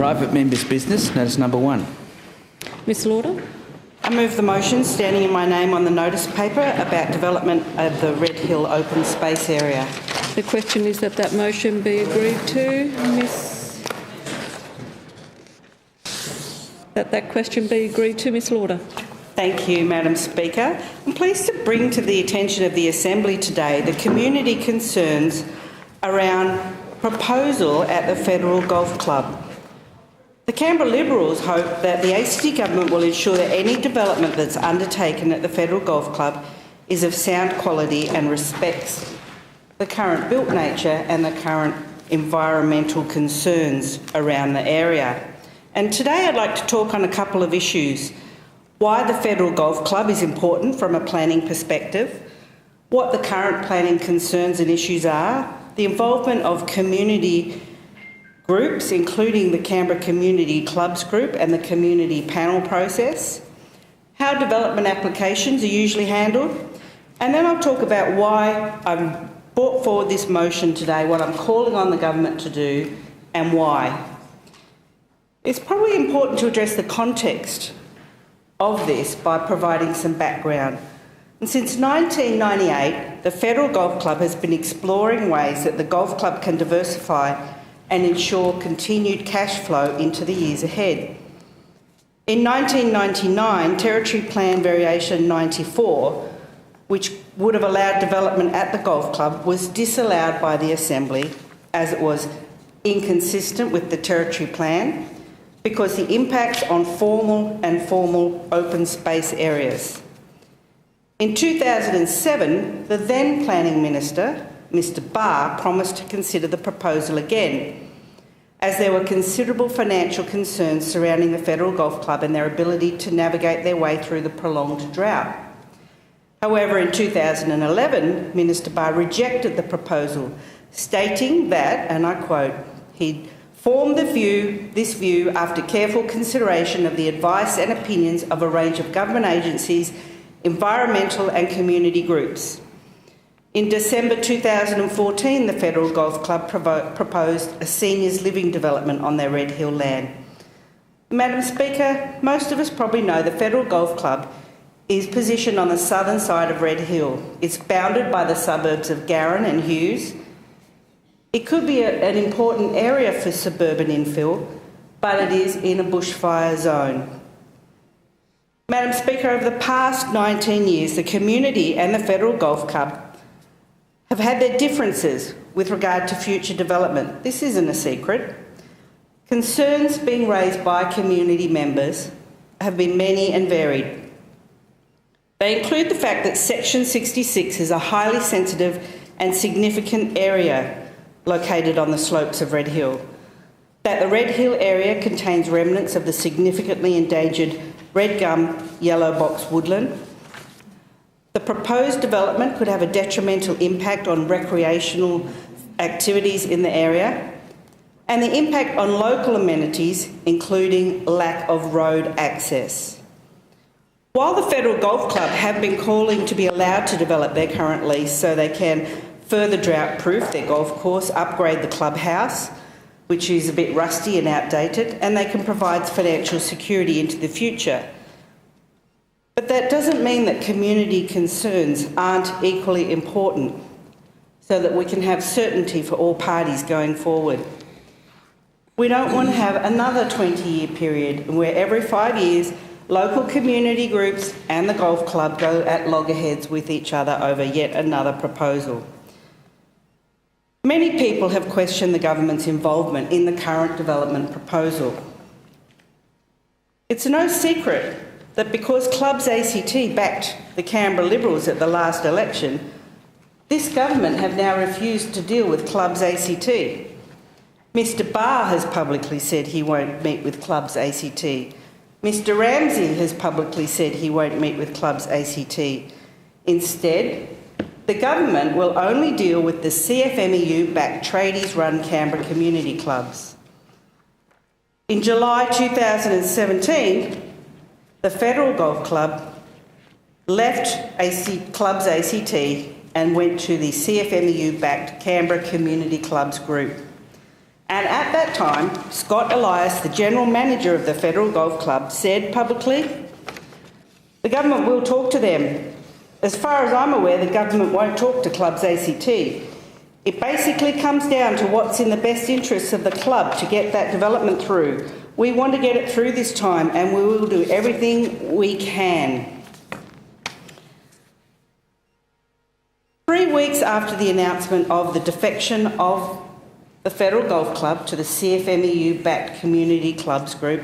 Private members' business, notice number 1. Ms Lauder. I move the motion standing in my name on the notice paper about development of the Red Hill open space area. The question is that that motion be agreed to, That question be agreed to, Ms Lauder. Thank you, Madam Speaker. I'm pleased to bring to the attention of the Assembly today the community concerns around proposal at the Federal Golf Club. The Canberra Liberals hope that the ACT Government will ensure that any development that's undertaken at the Federal Golf Club is of sound quality and respects the current built nature and the current environmental concerns around the area. And today I'd like to talk on a couple of issues: why the Federal Golf Club is important from a planning perspective, what the current planning concerns and issues are, the involvement of community groups, including the Canberra Community Clubs Group and the community panel process, how development applications are usually handled, and then I'll talk about why I've brought forward this motion today, what I'm calling on the government to do and why. It's probably important to address the context of this by providing some background. And since 1998, the Federal Golf Club has been exploring ways that the golf club can diversify and ensure continued cash flow into the years ahead. In 1999, Territory Plan Variation 94, which would have allowed development at the golf club, was disallowed by the Assembly as it was inconsistent with the Territory Plan because the impacts on formal and formal open space areas. In 2007, the then Planning Minister, Mr Barr, promised to consider the proposal again, as there were considerable financial concerns surrounding the Federal Golf Club and their ability to navigate their way through the prolonged drought. However, in 2011, Minister Barr rejected the proposal, stating that, and I quote, he'd formed this view after careful consideration of the advice and opinions of a range of government agencies, environmental and community groups. In December 2014, the Federal Golf Club proposed a seniors living development on their Red Hill land. Madam Speaker, most of us probably know the Federal Golf Club is positioned on the southern side of Red Hill. It's bounded by the suburbs of Garran and Hughes. It could be an important area for suburban infill, but it is in a bushfire zone. Madam Speaker, over the past 19 years, the community and the Federal Golf Club have had their differences with regard to future development. This isn't a secret. Concerns being raised by community members have been many and varied. They include the fact that Section 66 is a highly sensitive and significant area located on the slopes of Red Hill, that the Red Hill area contains remnants of the significantly endangered red gum yellow box woodland. The proposed development could have a detrimental impact on recreational activities in the area, and the impact on local amenities, including lack of road access. While the Federal Golf Club have been calling to be allowed to develop their current lease so they can further drought-proof their golf course, upgrade the clubhouse, which is a bit rusty and outdated, and they can provide financial security into the future. But that doesn't mean that community concerns aren't equally important so that we can have certainty for all parties going forward. We don't want to have another 20-year period where every 5 years local community groups and the golf club go at loggerheads with each other over yet another proposal. Many people have questioned the government's involvement in the current development proposal. It's no secret that because Clubs ACT backed the Canberra Liberals at the last election, this government have now refused to deal with Clubs ACT. Mr Barr has publicly said he won't meet with Clubs ACT. Mr Ramsey has publicly said he won't meet with Clubs ACT. Instead, the government will only deal with the CFMEU-backed tradies-run Canberra community clubs. In July 2017, the Federal Golf Club left Clubs ACT and went to the CFMEU-backed Canberra Community Clubs Group. And at that time, Scott Elias, the General Manager of the Federal Golf Club, said publicly, "The government will talk to them. As far as I'm aware, the government won't talk to Clubs ACT. It basically comes down to what's in the best interests of the club to get that development through. We want to get it through this time and we will do everything we can." 3 weeks after the announcement of the defection of the Federal Golf Club to the CFMEU-backed Community Clubs Group,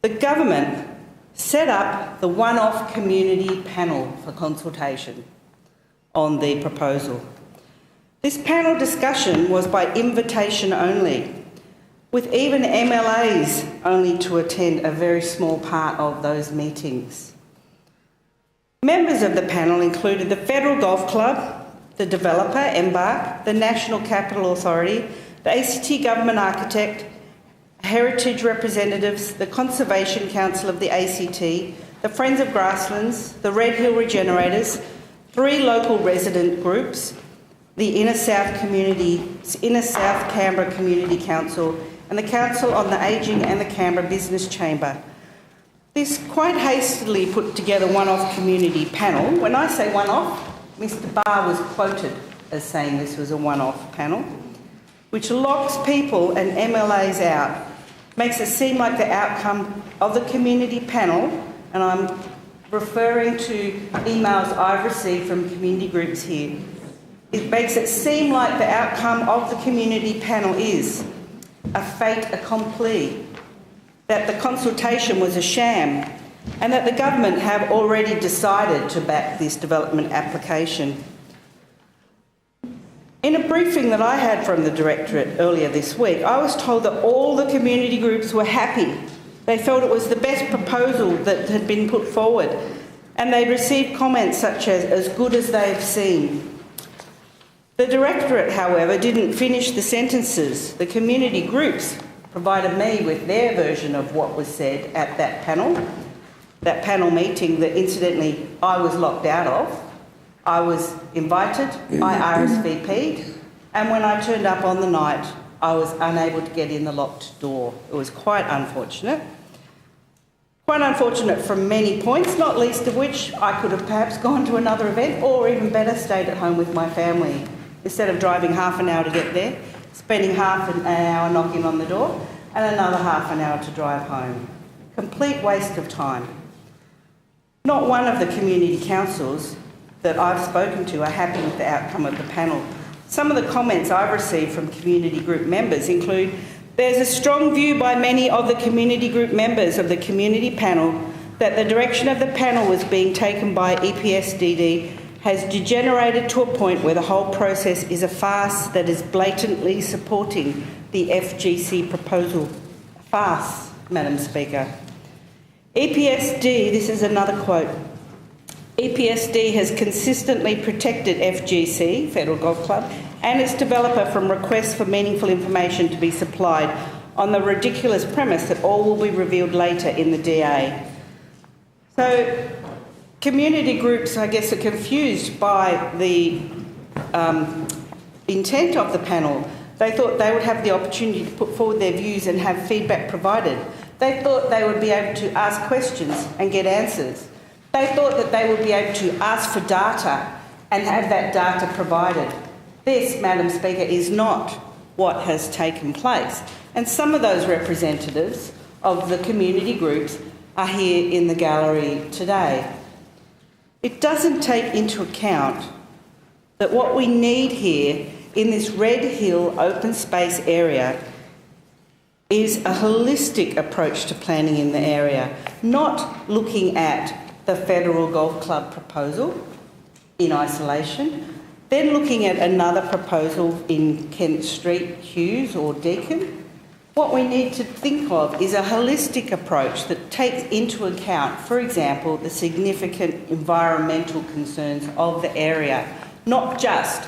the government set up the one-off community panel for consultation on the proposal. This panel discussion was by invitation only, with even MLAs only to attend a very small part of those meetings. Members of the panel included the Federal Golf Club, the developer, Embark, the National Capital Authority, the ACT Government Architect, heritage representatives, the Conservation Council of the ACT, the Friends of Grasslands, the Red Hill Regenerators, 3 local resident groups, the Inner South Canberra Community Council, and the Council on the Ageing and the Canberra Business Chamber. This quite hastily put together one-off community panel. When I say one-off, Mr Barr was quoted as saying this was a one-off panel, which locks people and MLAs out, makes it seem like the outcome of the community panel, and I'm referring to emails I've received from community groups here, it makes it seem like the outcome of the community panel is a fait accompli, that the consultation was a sham, and that the government have already decided to back this development application. In a briefing that I had from the Directorate earlier this week, I was told that all the community groups were happy. They felt it was the best proposal that had been put forward, and they'd received comments such as good as they've seen. The Directorate, however, didn't finish the sentences. The community groups provided me with their version of what was said at that panel meeting that incidentally I was locked out of. I was invited, I RSVP'd, and when I turned up on the night, I was unable to get in the locked door. It was quite unfortunate. Quite unfortunate from many points, not least of which I could have perhaps gone to another event or even better stayed at home with my family. Instead of driving half an hour to get there, spending half an hour knocking on the door and another half an hour to drive home. Complete waste of time. Not one of the community councils that I've spoken to are happy with the outcome of the panel. Some of the comments I've received from community group members include, "There's a strong view by many of the community group members of the community panel that the direction of the panel was being taken by EPSDD has degenerated to a point where the whole process is a farce that is blatantly supporting the FGC proposal." A farce, Madam Speaker. EPSD, this is another quote, "EPSD has consistently protected FGC, Federal Golf Club, and its developer from requests for meaningful information to be supplied on the ridiculous premise that all will be revealed later in the DA." So community groups, I guess, are confused by the intent of the panel. They thought they would have the opportunity to put forward their views and have feedback provided. They thought they would be able to ask questions and get answers. They thought that they would be able to ask for data and have that data provided. This, Madam Speaker, is not what has taken place. And some of those representatives of the community groups are here in the gallery today. It doesn't take into account that what we need here in this Red Hill open space area is a holistic approach to planning in the area, not looking at the Federal Golf Club proposal in isolation, then looking at another proposal in Kent Street, Hughes or Deakin. What we need to think of is a holistic approach that takes into account, for example, the significant environmental concerns of the area, not just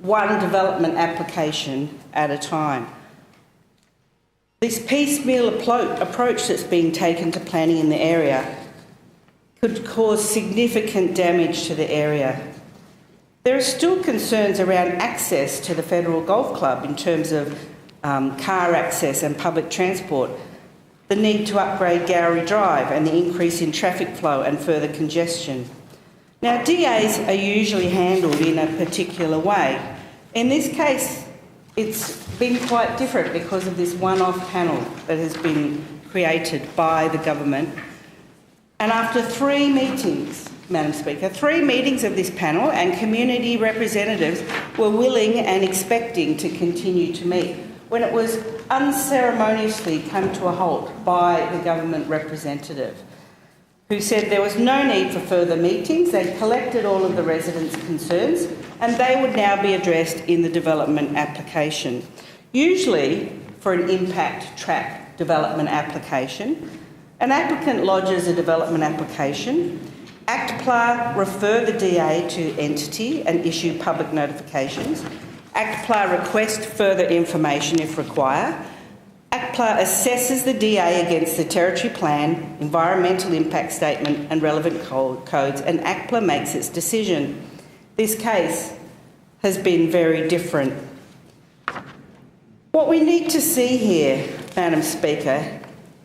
one development application at a time. This piecemeal approach that's being taken to planning in the area could cause significant damage to the area. There are still concerns around access to the Federal Golf Club in terms of car access and public transport, the need to upgrade Gowrie Drive and the increase in traffic flow and further congestion. Now, DAs are usually handled in a particular way. In this case, it's been quite different because of this one-off panel that has been created by the government. And after 3 meetings, Madam Speaker, 3 meetings of this panel, and community representatives were willing and expecting to continue to meet, when it was unceremoniously come to a halt by the government representative, who said there was no need for further meetings. They collected all of the residents' concerns and they would now be addressed in the development application. Usually, for an impact track development application, an applicant lodges a development application. ACTPLA refer the DA to entity and issue public notifications. ACTPLA request further information if required. ACTPLA assesses the DA against the territory plan, environmental impact statement and relevant codes, and ACTPLA makes its decision. This case has been very different. What we need to see here, Madam Speaker,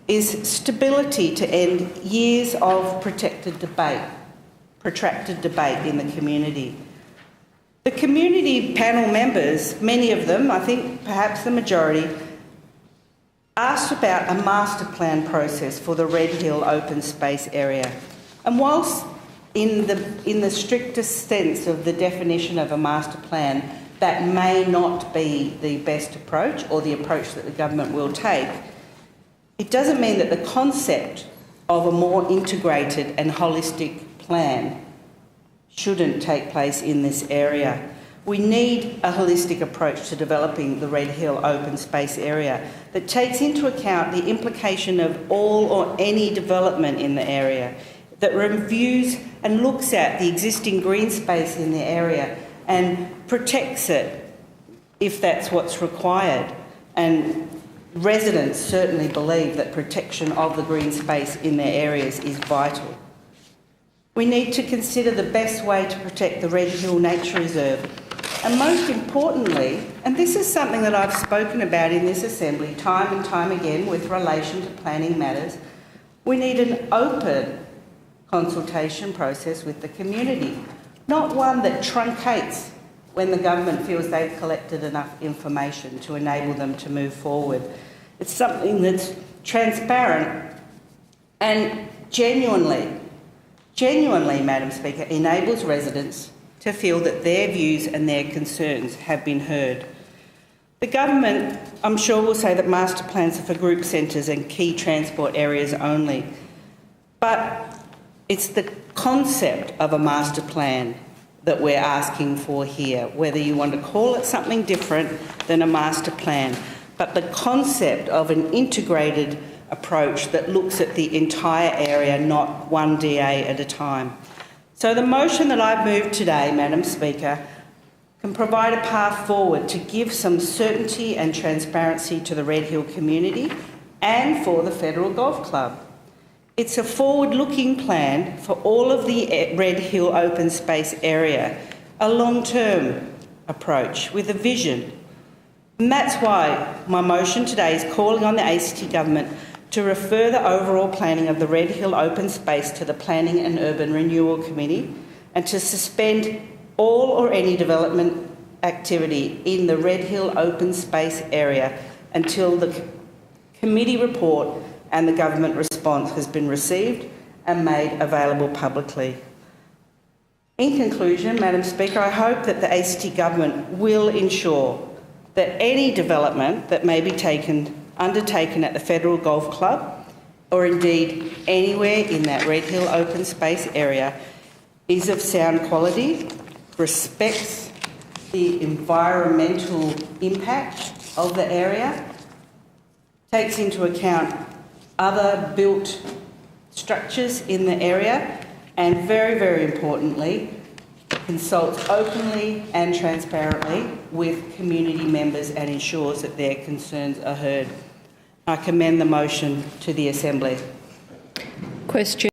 is stability to end years of protracted debate in the community. The community panel members, many of them, I think perhaps the majority, asked about a master plan process for the Red Hill open space area. And whilst in the strictest sense of the definition of a master plan, that may not be the best approach or the approach that the government will take, it doesn't mean that the concept of a more integrated and holistic plan shouldn't take place in this area. We need a holistic approach to developing the Red Hill open space area that takes into account the implication of all or any development in the area, that reviews and looks at the existing green space in the area and protects it if that's what's required. And residents certainly believe that protection of the green space in their areas is vital. We need to consider the best way to protect the Red Hill Nature Reserve. And most importantly, and this is something that I've spoken about in this Assembly time and time again with relation to planning matters, we need an open consultation process with the community, not one that truncates when the government feels they've collected enough information to enable them to move forward. It's something that's transparent and genuinely, Madam Speaker, enables residents to feel that their views and their concerns have been heard. The government, I'm sure, will say that master plans are for group centres and key transport areas only, but it's the concept of a master plan that we're asking for here, whether you want to call it something different than a master plan, but the concept of an integrated approach that looks at the entire area, not one DA at a time. So the motion that I've moved today, Madam Speaker, can provide a path forward to give some certainty and transparency to the Red Hill community and for the Federal Golf Club. It's a forward-looking plan for all of the Red Hill open space area, a long-term approach with a vision. And that's why my motion today is calling on the ACT Government to refer the overall planning of the Red Hill open space to the Planning and Urban Renewal Committee and to suspend all or any development activity in the Red Hill open space area until the committee report and the government response has been received and made available publicly. In conclusion, Madam Speaker, I hope that the ACT Government will ensure that any development that may be undertaken at the Federal Golf Club or indeed anywhere in that Red Hill open space area is of sound quality, respects the environmental impact of the area, takes into account other built structures in the area, and very, very importantly, consults openly and transparently with community members and ensures that their concerns are heard. I commend the motion to the Assembly. Question.